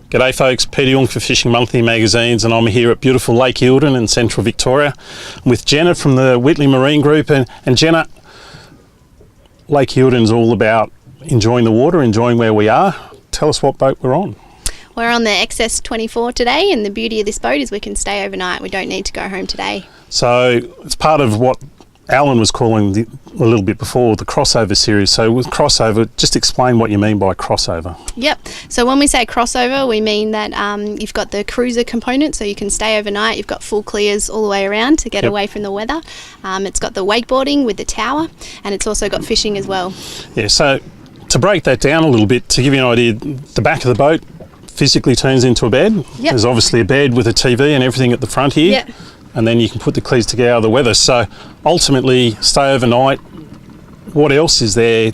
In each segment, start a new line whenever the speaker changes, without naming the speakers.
G'day folks, Peter Young for Fishing Monthly magazines, and I'm here at beautiful Lake Eildon in central Victoria with Jenna from the Whittley Marine group. And Jenna, Lake Eildon is all about enjoying the water, enjoying where we are. Tell us what boat we're on.
We're on the XS24 today, and the beauty of this boat is we can stay overnight. We don't need to go home today.
So it's part of what Eildon was calling a little bit before the crossover series. So with crossover, just explain what you mean by crossover.
Yep. So when we say crossover, we mean that you've got the cruiser component, so you can stay overnight. You've got full clears all the way around to get away from the weather. It's got the wakeboarding with the tower, and it's also got fishing as well. Yeah. So to break that down a little bit, to give you an idea, the back of the boat physically turns into a bed. Yep. There's obviously a bed with a TV and everything at the front here. Yep. And then you can put the clears to get out of the weather. So ultimately, stay overnight. What else is there,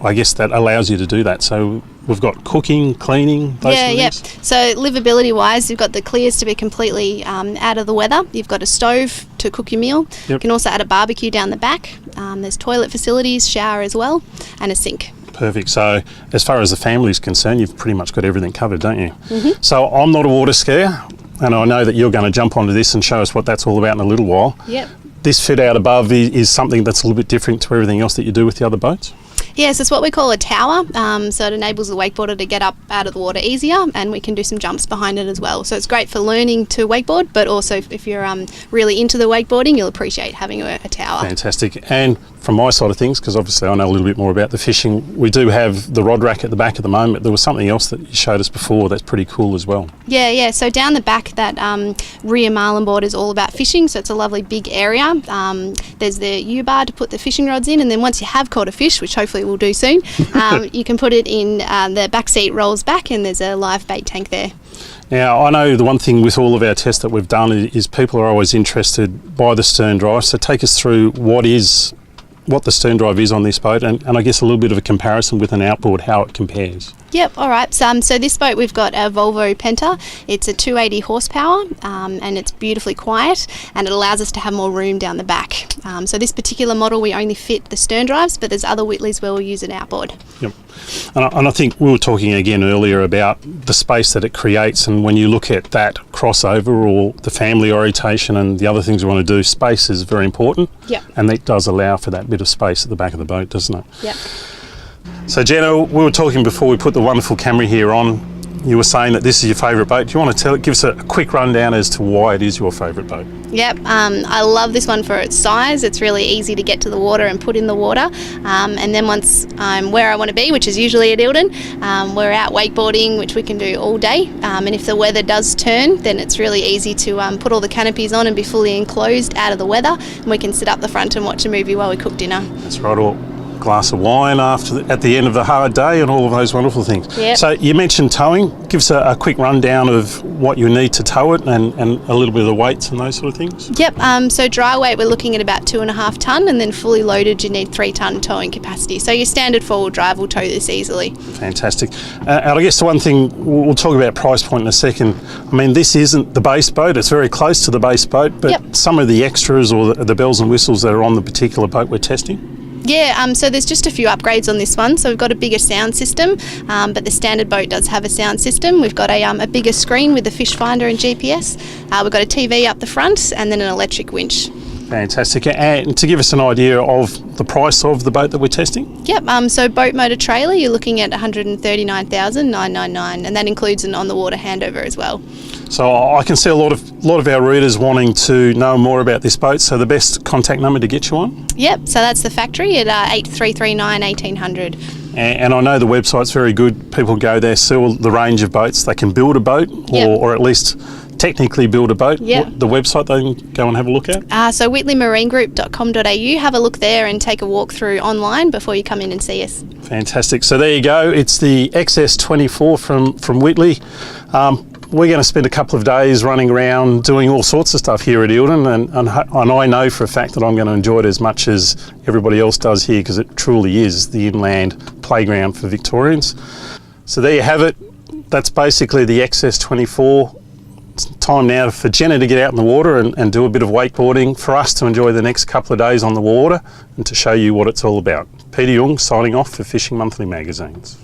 I guess, that allows you to do that? So we've got cooking, cleaning, those sort of things. So livability wise, you've got the clears to be completely out of the weather. You've got a stove to cook your meal. Yep. You can also add a barbecue down the back. There's toilet facilities, shower as well, and a sink.
Perfect. So as far as the family is concerned, you've pretty much got everything covered, don't you? Mm-hmm. So I'm not a water skier, and I know that you're going to jump onto this and show us what that's all about in a little while. Yep. This fit out above is something that's a little bit different to everything else that you do with the other boats?
Yes, it's what we call a tower, so it enables the wakeboarder to get up out of the water easier, and we can do some jumps behind it as well. So it's great for learning to wakeboard, but also if you're really into the wakeboarding, you'll appreciate having a tower.
Fantastic. And from my side of things, because obviously I know a little bit more about the fishing, we do have the rod rack at the back at the moment. There was something else that you showed us before that's pretty cool as well.
Yeah. So down the back, that rear marlin board is all about fishing, so it's a lovely big area. There's the U-bar to put the fishing rods in, and then once you have caught a fish, which hopefully we'll do soon, you can put it in the back seat, rolls back, and there's a live bait tank there.
Now, I know the one thing with all of our tests that we've done is people are always interested by the stern drive, so take us through what the stern drive is on this boat, and I guess a little bit of a comparison with an outboard, how it compares.
Yep, all right. So this boat, we've got a Volvo Penta. It's a 280 horsepower, and it's beautifully quiet, and it allows us to have more room down the back. So this particular model, we only fit the stern drives, but there's other Whittleys where we'll use an outboard.
Yep. And I think we were talking again earlier about the space that it creates, and when you look at that crossover or the family orientation and the other things we want to do, space is very important. Yep. And that does allow for that bit of space at the back of the boat, doesn't it?
Yep.
So Jenna, we were talking before we put the wonderful camera here on. You were saying that this is your favourite boat. Do you want to give us a quick rundown as to why it is your favourite boat?
Yep, I love this one for its size. It's really easy to get to the water and put in the water. And then once I'm where I want to be, which is usually at Eildon, we're out wakeboarding, which we can do all day. And if the weather does turn, then it's really easy to put all the canopies on and be fully enclosed out of the weather. And we can sit up the front and watch a movie while we cook dinner.
That's right. Or glass of wine at the end of the hard day and all of those wonderful things. Yep. So you mentioned towing. Give us a quick rundown of what you need to tow it and a little bit of the weights and those sort of things.
Yep, so dry weight we're looking at about 2.5 tonne, and then fully loaded you need 3 tonne towing capacity. So your standard 4-wheel drive will tow this easily. Fantastic.
And I guess the one thing, we'll talk about price point in a second. I mean, this isn't the base boat, it's very close to the base boat, but some of the extras or the bells and whistles that are on the particular boat we're testing?
Yeah, so there's just a few upgrades on this one. So we've got a bigger sound system, but the standard boat does have a sound system. We've got a bigger screen with the fish finder and GPS. We've got a TV up the front and then an electric winch.
Fantastic. And to give us an idea of the price of the boat that we're testing?
Yep, so boat motor trailer, you're looking at $139,999, and that includes an on-the-water handover as well.
So I can see a lot of our readers wanting to know more about this boat, so the best contact number to get you on?
Yep, so that's the factory at 8339 1800.
And I know the website's very good. People go there, see all the range of boats. They can build a boat or at least technically build a boat. Yep. The website they can go and have a look at?
So whittleymarinegroup.com.au. Have a look there and take a walk through online before you come in and see us.
Fantastic. So there you go. It's the XS24 from Whittley. We're going to spend a couple of days running around doing all sorts of stuff here at Eildon, and I know for a fact that I'm going to enjoy it as much as everybody else does here, because it truly is the inland playground for Victorians. So there you have it. That's basically the XS24. It's time now for Jenna to get out in the water and do a bit of wakeboarding, for us to enjoy the next couple of days on the water and to show you what it's all about. Peter Young signing off for Fishing Monthly magazines.